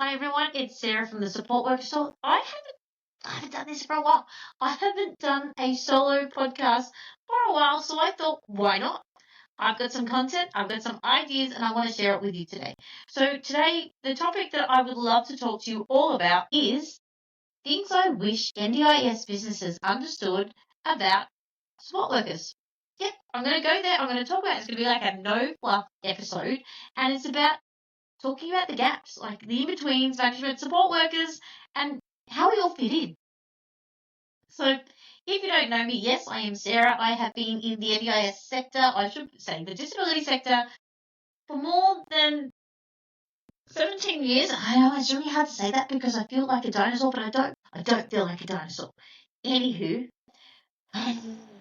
Hi everyone, it's Sarah from the Support Worker. So I haven't done this for a while. I haven't done a solo podcast for a while, so I thought, why not? I've got some content, I've got some ideas, and I want to share it with you today. So today, the topic that I would love to talk to you all about is things I wish NDIS businesses understood about support workers. Yep, I'm going to go there. I'm going to talk about it. It's going to be like a no fluff episode, and it's about talking about the gaps, like the in-betweens, management support workers, and how we all fit in. So if you don't know me, yes, I am Sarah. I have been in the NDIS sector, I should say the disability sector, for more than 17 years. I know it's really hard to say that because I feel like a dinosaur, but I don't feel like a dinosaur. Anywho,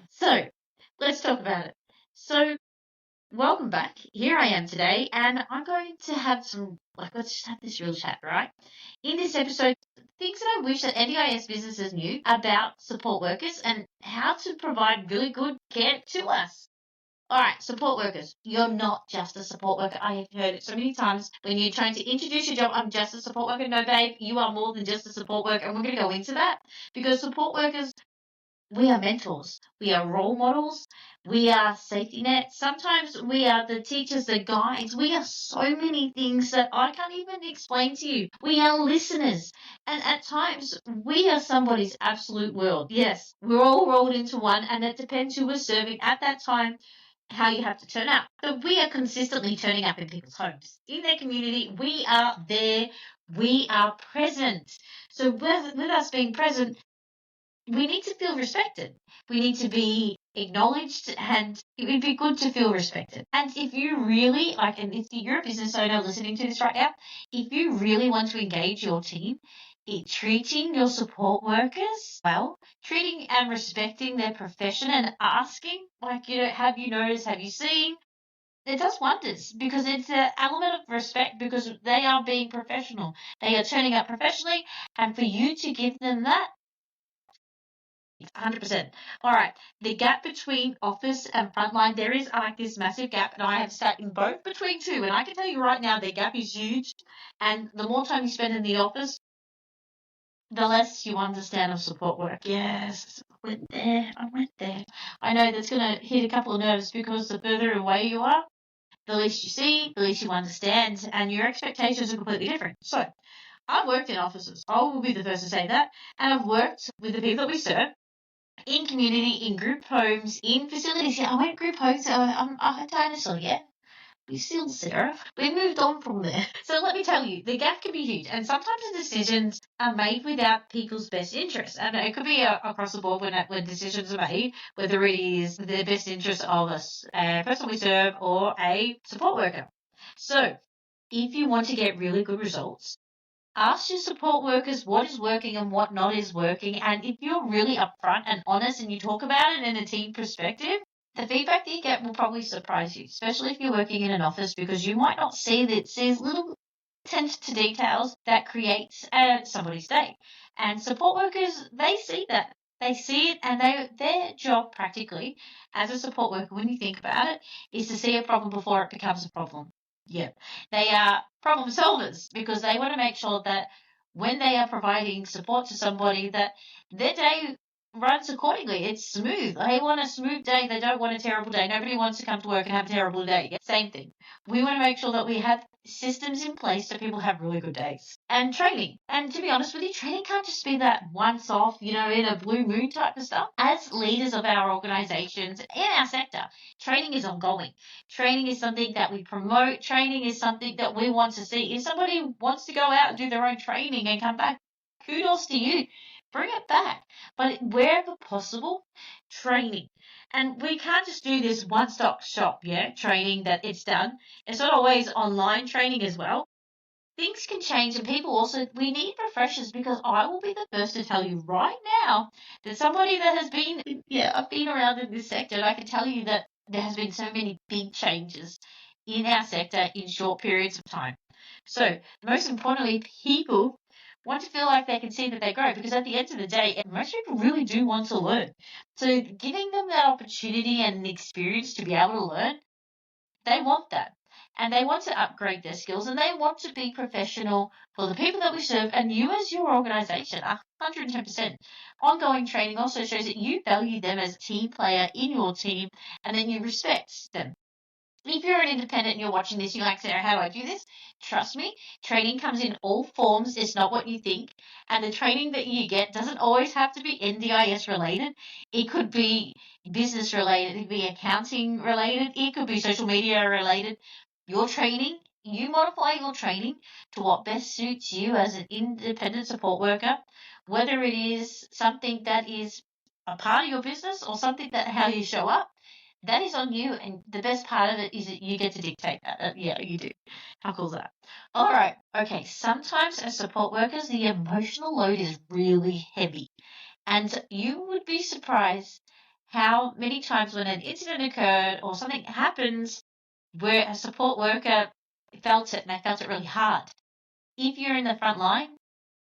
so let's talk about it. So welcome back. Here I am today, and I'm going to have let's just have this real chat, right? In this episode, things that I wish that NDIS businesses knew about support workers and how to provide really good care to us. All right, support workers. You're not just a support worker. I have heard it so many times when you're trying to introduce your job. I'm just a support worker. No, babe, you are more than just a support worker. And we're going to go into that because support workers, we are mentors, we are role models, we are safety nets. Sometimes we are the teachers, the guides. We are so many things that I can't even explain to you. We are listeners. And at times, we are somebody's absolute world. Yes, we're all rolled into one, and it depends who we're serving at that time, how you have to turn up. So we are consistently turning up in people's homes, in their community. We are there. We are present. So with us being present, we need to feel respected. We need to be acknowledged, and it would be good to feel respected. And if you really like, and if you're a business owner listening to this right now, if you really want to engage your team, treating your support workers well, treating and respecting their profession and asking, like, have you noticed, have you seen? It does wonders because it's an element of respect because they are being professional. They are turning up professionally, and for you to give them that, 100%. All right. The gap between office and frontline, there is like this massive gap, and I have sat in both between two. And I can tell you right now, the gap is huge. And the more time you spend in the office, the less you understand of support work. Yes, I went there. I went there. I know that's going to hit a couple of nerves because the further away you are, the least you see, the least you understand, and your expectations are completely different. So, I've worked in offices. I will be the first to say that. And I've worked with the people that we serve in community, in group homes, in facilities. Yeah, I went group homes. So I'm a dinosaur, yeah. We still, Sarah. We moved on from there. So let me tell you, the gap can be huge, and sometimes the decisions are made without people's best interests. And it could be across the board when decisions are made, whether it is the best interest of a person we serve or a support worker. So if you want to get really good results, ask your support workers what is working and what not is working. And if you're really upfront and honest and you talk about it in a team perspective, the feedback that you get will probably surprise you, especially if you're working in an office, because you might not see that there's little attention to details that creates somebody's day. And support workers, they see that. They see it, and their job practically as a support worker, when you think about it, is to see a problem before it becomes a problem. Yeah. They are problem solvers because they want to make sure that when they are providing support to somebody that their day runs accordingly. It's smooth. They want a smooth day. They don't want a terrible day. Nobody wants to come to work and have a terrible day. Yeah, same thing. We want to make sure that we have systems in place so people have really good days. And training. And to be honest with you, training can't just be that once off, in a blue moon type of stuff. As leaders of our organizations in our sector, training is ongoing. Training is something that we promote. Training is something that we want to see. If somebody wants to go out and do their own training and come back, kudos to you. Bring it back. But wherever possible, training. And we can't just do this one-stop shop, training that it's done. It's not always online training as well. Things can change, and people also, we need refreshers because I will be the first to tell you right now that somebody that has been, I've been around in this sector, and I can tell you that there has been so many big changes in our sector in short periods of time. So, most importantly, people want to feel like they can see that they grow because at the end of the day, most people really do want to learn. So, giving them that opportunity and the experience to be able to learn, they want that. and they want to upgrade their skills and they want to be professional for the people that we serve and you as your organization. 110%. Ongoing training also shows that you value them as a team player in your team and then you respect them. If you're an independent and you're watching this, you're like, Sarah, how do I do this? Trust me, training comes in all forms. It's not what you think. And the training that you get doesn't always have to be NDIS related. It could be business related. It could be accounting related. It could be social media related. Your training, you modify your training to what best suits you as an independent support worker, whether it is something that is a part of your business or something that how you show up. That is on you, and the best part of it is that you get to dictate that. Yeah, you do. How cool is that? All right. Okay. Sometimes as support workers, the emotional load is really heavy, and you would be surprised how many times when an incident occurred or something happens where a support worker felt it and they felt it really hard. If you're in the front line,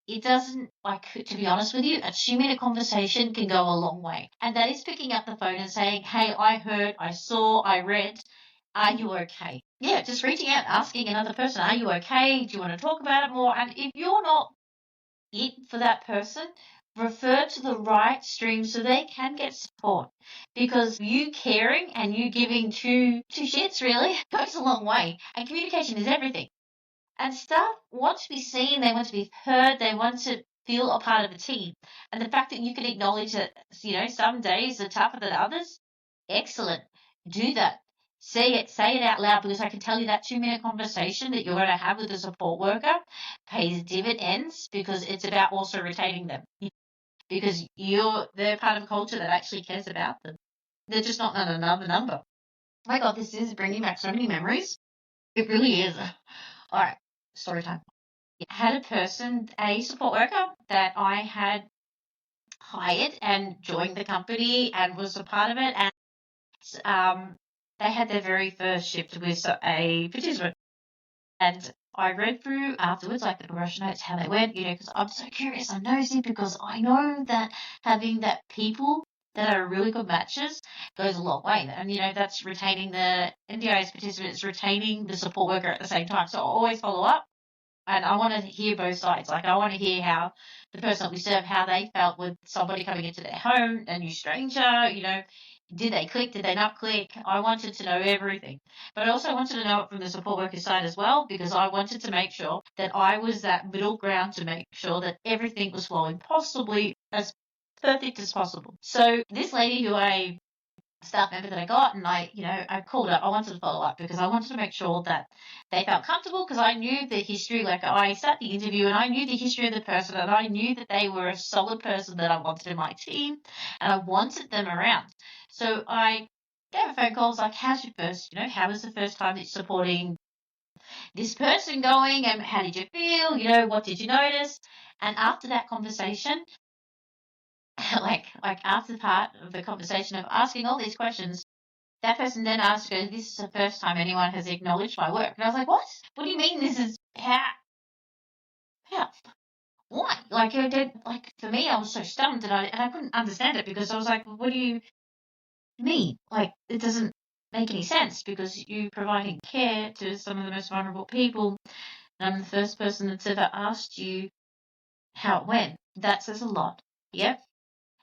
it doesn't, like, to be honest with you, a 2-minute conversation can go a long way. And that is picking up the phone and saying, hey, I heard, I saw, I read, are you okay? Yeah, just reaching out, asking another person, are you okay? Do you want to talk about it more? And if you're not it for that person, refer to the right stream so they can get support. Because you caring and you giving two shits really goes a long way. And communication is everything. And staff want to be seen, they want to be heard, they want to feel a part of a team. And the fact that you can acknowledge that, some days are tougher than others, excellent. Do that. Say it out loud, because I can tell you that 2-minute conversation that you're going to have with a support worker pays dividends, because it's about also retaining them. Because they're part of a culture that actually cares about them. They're just not another number. Oh my God, this is bringing back so many memories. It really is. All right, story time. I had a support worker that I had hired and joined the company and was a part of it. And they had their very first shift with a participant. And I read through afterwards, like the progression notes, how they went, because I'm so curious, I'm nosy, because I know that having that people that are really good matches goes a long way. And, that's retaining the NDIS participants, retaining the support worker at the same time. So I'll always follow up. And I want to hear both sides. Like, I want to hear how the person that we serve, how they felt with somebody coming into their home, a new stranger, did they click, did they not click? I wanted to know everything. But I also wanted to know it from the support worker side as well, because I wanted to make sure that I was that middle ground to make sure that everything was flowing possibly as perfect as possible. So this lady who staff member that I got, and I called up. I wanted to follow up because I wanted to make sure that they felt comfortable, because I knew the history. Like, I sat the interview and I knew the history of the person, and I knew that they were a solid person that I wanted in my team, and I wanted them around. So I gave a phone call. I was like, how's your first, how was the first time that you're supporting this person going, and how did you feel? What did you notice? And after that conversation, like after the part of the conversation of asking all these questions, that person then asked, goes, this is the first time anyone has acknowledged my work. And I was like, what? What do you mean this is how? Why? Like, for me, I was so stunned and I couldn't understand it, because I was like, well, what do you mean? Like, it doesn't make any sense, because you're providing care to some of the most vulnerable people. And I'm the first person that's ever asked you how it went. That says a lot. Yep.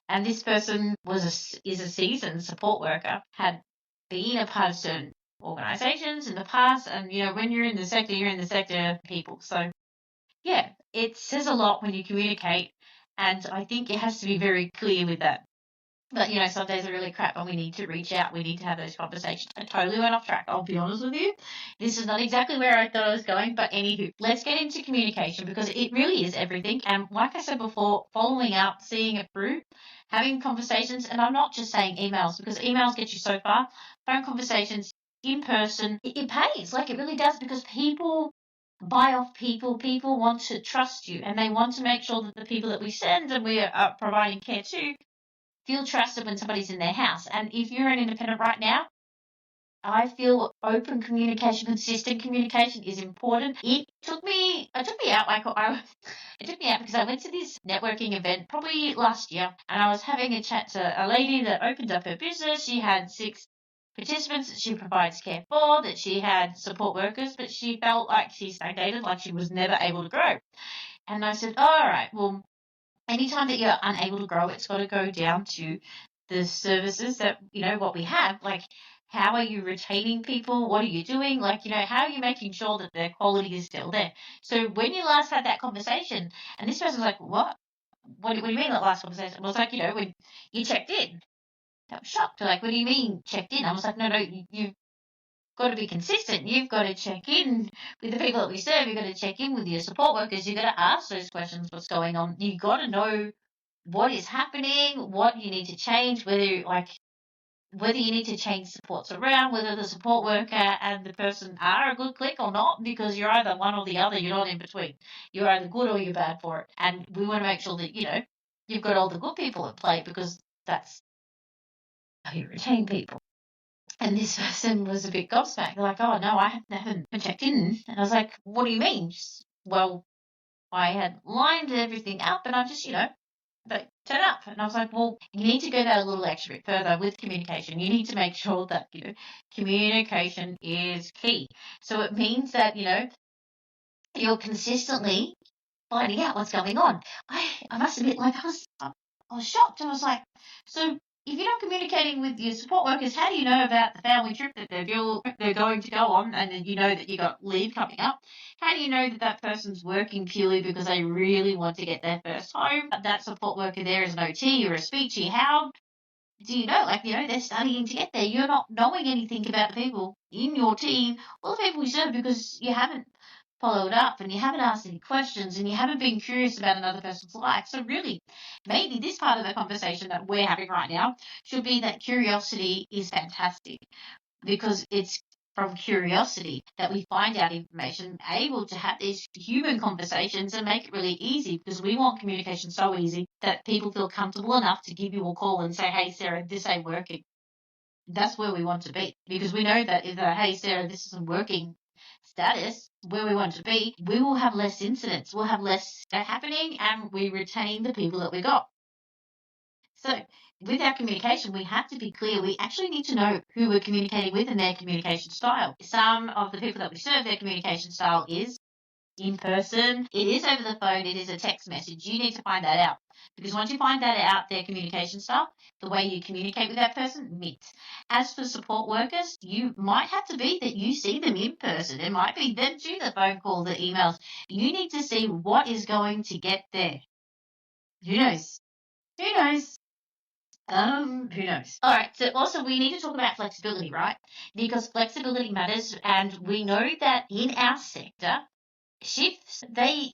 And this person is a seasoned support worker, had been a part of certain organisations in the past, and when you're in the sector, you're in the sector people. So yeah, it says a lot when you communicate, and I think it has to be very clear with that. But some days are really crap and we need to reach out. We need to have those conversations. I totally went off track, I'll be honest with you. This is not exactly where I thought I was going, but anywho, let's get into communication, because it really is everything. And like I said before, following up, seeing it through, having conversations, and I'm not just saying emails, because emails get you so far. Phone conversations, in person, it pays. Like, it really does, because people buy off people. People want to trust you, and they want to make sure that the people that we send and we are providing care to feel trusted when somebody's in their house. And if you're an independent right now, I feel open communication, consistent communication is important. It took me out. It took me out because I went to this networking event probably last year, and I was having a chat to a lady that opened up her business. She had 6 participants that she provides care for, that she had support workers, but she felt like she stagnated, like she was never able to grow. And I said, all right, well, anytime that you're unable to grow, it's got to go down to the services that, what we have. Like, how are you retaining people? What are you doing? Like, how are you making sure that their quality is still there? So when you last had that conversation, and this person's like, what? What do you mean that last conversation? I was like, when you checked in. I was shocked. Like, what do you mean checked in? I was like, no, you've got to be consistent. You've got to check in with the people that we serve. You've got to check in with your support workers. You've got to ask those questions, what's going on. You've got to know what is happening, what you need to change, whether you need to change supports around, whether the support worker and the person are a good click or not, because you're either one or the other. You're not in between. You're either good or you're bad for it. And we want to make sure that, you've got all the good people at play, because that's how you retain people. And this person was a bit gobsmacked. They're like, oh, no, I haven't checked in. And I was like, what do you mean? Well, I had lined everything up and I just, they turn up. And I was like, well, you need to go that a little extra bit further with communication. You need to make sure that, communication is key. So it means that, you're consistently finding out what's going on. I must admit, like, I was shocked. I was like, so if you're not communicating with your support workers, how do you know about the family trip that they're going to go on, and then you know that you got leave coming up? How do you know that that person's working purely because they really want to get their first home? That support worker there is an OT or a speechy. How do you know? Like, they're studying to get there. You're not knowing anything about the people in your team or the people you serve because you haven't followed up and you haven't asked any questions and you haven't been curious about another person's life. So really, maybe this part of the conversation that we're having right now should be that curiosity is fantastic, because it's from curiosity that we find out information, able to have these human conversations and make it really easy, because we want communication so easy that people feel comfortable enough to give you a call and say, hey, Sarah, this ain't working. That's where we want to be, because we know that if hey, Sarah, this isn't working status, where we want to be, we will have less incidents, we'll have less happening, and we retain the people that we got. So with our communication, we have to be clear. We actually need to know who we're communicating with and their communication style. Some of the people that we serve, their communication style is in person, it is over the phone, it is a text message. You need to find that out, because once you find that out, their communication style, the way you communicate with that person meets. As for support workers, you might have to be that you see them in person. It might be them too, the phone call, the emails. You need to see what is going to get there. Who knows? Who knows? Who knows? All right. So also we need to talk about flexibility, right? Because flexibility matters, and we know that in our sector, shifts, they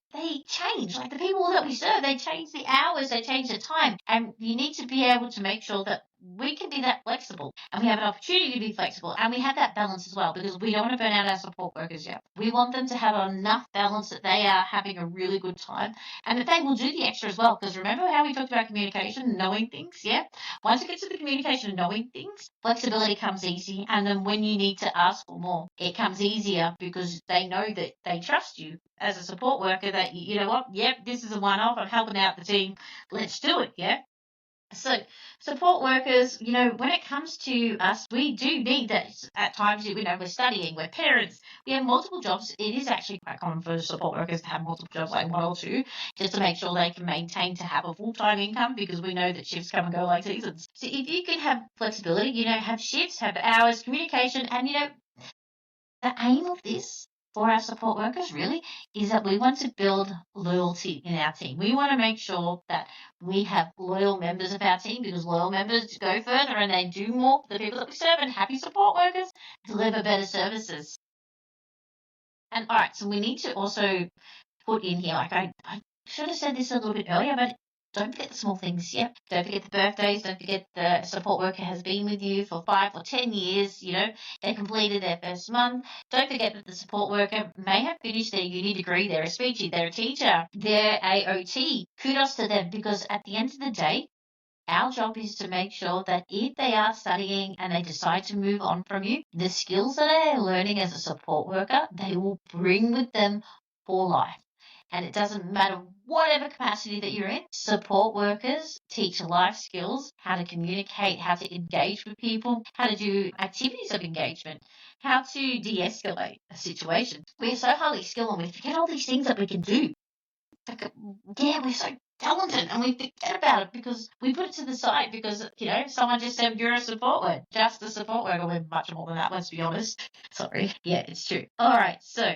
change. Like the people that we serve, they change the hours, they change the time, and you need to be able to make sure that we can be that flexible, and we have an opportunity to be flexible, and we have that balance as well, because we don't want to burn out our support workers yet. We want them to have enough balance that they are having a really good time, and that they will do the extra as well. Because remember how we talked about communication, knowing things? Yeah. Once it gets to the communication and knowing things, flexibility comes easy, and then when you need to ask for more, it comes easier, because they know that they trust you as a support worker, that you know what, yep, this is a one-off, I'm helping out the team, let's do it. Yeah. So support workers, when it comes to us, we do need that at times. We're studying, we're parents, we have multiple jobs. It is actually quite common for support workers to have multiple jobs, like one or two, just to make sure they can maintain to have a full-time income, because we know that shifts come and go like seasons. So if you can have flexibility, have shifts, have hours, communication, and the aim of this for our support workers really is that we want to build loyalty in our team. We want to make sure that we have loyal members of our team, because loyal members go further and they do more for the people that we serve, and happy support workers deliver better services. And all right, so we need to also put in here, like I should have said this a little bit earlier, but don't forget the small things. Yep. Don't forget the birthdays. Don't forget the support worker has been with you for 5 or 10 years. They completed their first month. Don't forget that the support worker may have finished their uni degree. They're a speechy. They're a teacher. They're AOT. Kudos to them, because at the end of the day, our job is to make sure that if they are studying and they decide to move on from you, the skills that they're learning as a support worker, they will bring with them for life. And it doesn't matter whatever capacity that you're in. Support workers teach life skills, how to communicate, how to engage with people, how to do activities of engagement, how to de-escalate a situation. We're so highly skilled and we forget all these things that we can do. Yeah, we're so talented and we forget about it because we put it to the side because, someone just said you're a support worker. Just a support worker. We're much more than that, let's be honest. Sorry. Yeah, it's true. All right, so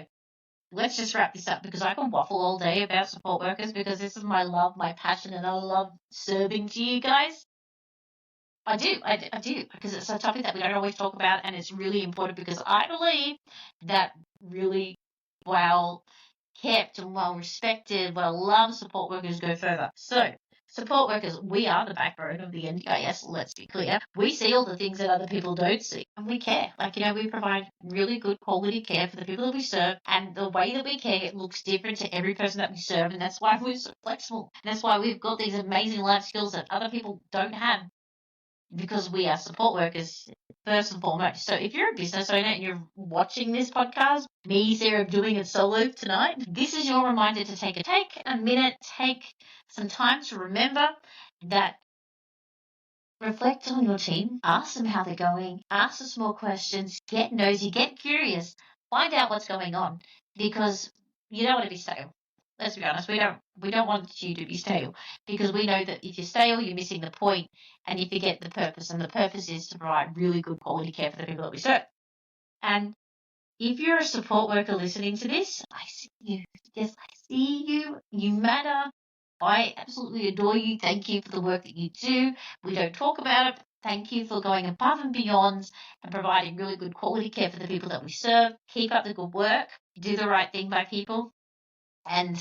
let's just wrap this up because I can waffle all day about support workers because this is my love, my passion, and I love serving to you guys. I do, because it's a topic that we don't always talk about, and it's really important because I believe that really well kept and well respected, well loved support workers go further. So, support workers, we are the backbone of the NDIS, let's be clear. We see all the things that other people don't see, and we care. We provide really good quality care for the people that we serve, and the way that we care, it looks different to every person that we serve, and that's why we're so flexible. And that's why we've got these amazing life skills that other people don't have because we are support workers first and foremost. So if you're a business owner and you're watching this podcast, me, Sarah, doing it solo tonight, this is your reminder to take a minute, take some time to remember that reflect on your team, ask them how they're going, ask them more questions, get nosy, get curious, find out what's going on because you don't want to be stale. Let's be honest, we don't want you to be stale because we know that if you're stale, you're missing the point and you forget the purpose. And the purpose is to provide really good quality care for the people that we serve. And if you're a support worker listening to this, I see you. Yes, I see you. You matter. I absolutely adore you. Thank you for the work that you do. We don't talk about it. Thank you for going above and beyond and providing really good quality care for the people that we serve. Keep up the good work. Do the right thing by people. And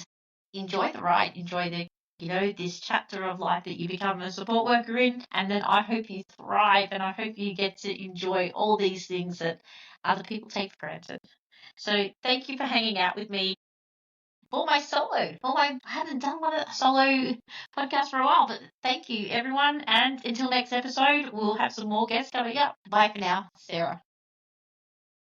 enjoy the ride, enjoy this chapter of life that you become a support worker in. And then I hope you thrive and I hope you get to enjoy all these things that other people take for granted. So thank you for hanging out with me for my solo. I haven't done a solo podcast for a while, but thank you everyone. And until next episode, we'll have some more guests coming up. Bye for now, Sarah.